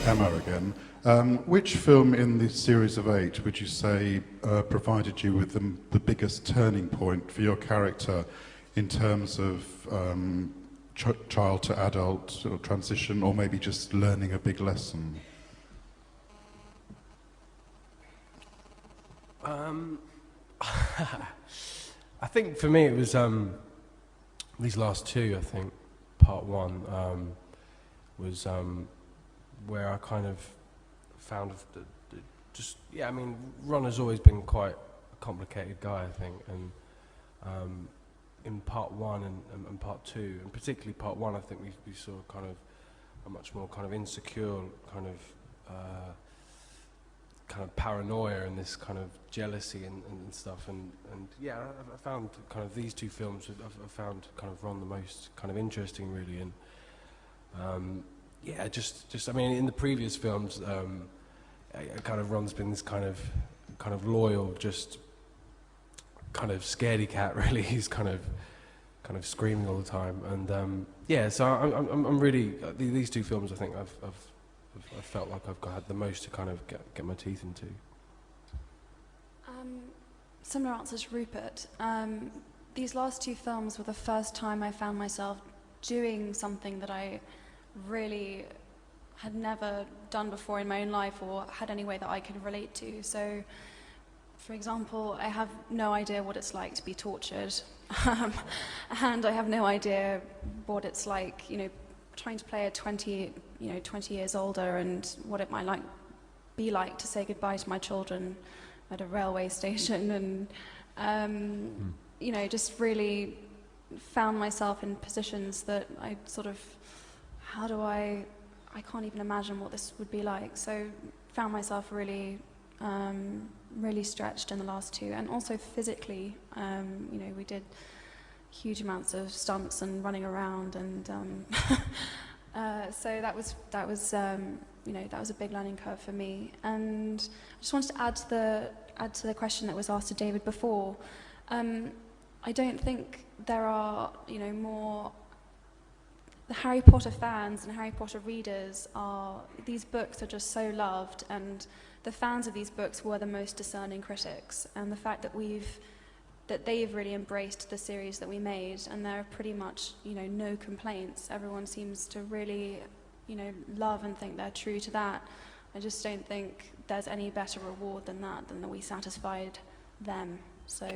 Emma again. Which film in the series of 8 would you say provided you with the biggest turning point for your character in terms of child to adult sort of transition, or maybe just learning a big lesson? I think for me it was these last two. I think part one was where I kind of found I mean, Ron has always been quite a complicated guy, I think, and in part one and part two, and particularly part one, I think we saw kind of a much more kind of insecure kind of paranoia and this kind of jealousy and stuff, and yeah, I found kind of these two films, I found kind of Ron the most kind of interesting, really, and yeah, just I mean, in the previous films, kind of Ron's been this kind of loyal, just kind of scaredy cat, really. He's kind of screaming all the time, and yeah, so I'm really these two films, I think I've felt like I've had the most to kind of get my teeth into. Similar answer to Rupert. These last two films were the first time I found myself doing something that I really had never done before in my own life, or had any way that I could relate to. So, for example, I have no idea what it's like to be tortured, and I have no idea what it's like, you know, trying to play a 20 years older, and what it might be like to say goodbye to my children at a railway station, and you know, just really found myself in positions that I sort of, I can't even imagine what this would be like. So found myself really really stretched in the last two, and also physically, you know, we did huge amounts of stunts and running around, and so that was you know, that was a big learning curve for me. And I just wanted to add to the question that was asked to David before. I don't think there are, you know, more. The Harry Potter fans and Harry Potter readers these books are just so loved, and the fans of these books were the most discerning critics, and the fact that they've really embraced the series that we made, and there are pretty much, you know, no complaints. Everyone seems to really, you know, love and think they're true to that. I just don't think there's any better reward than that we satisfied them. So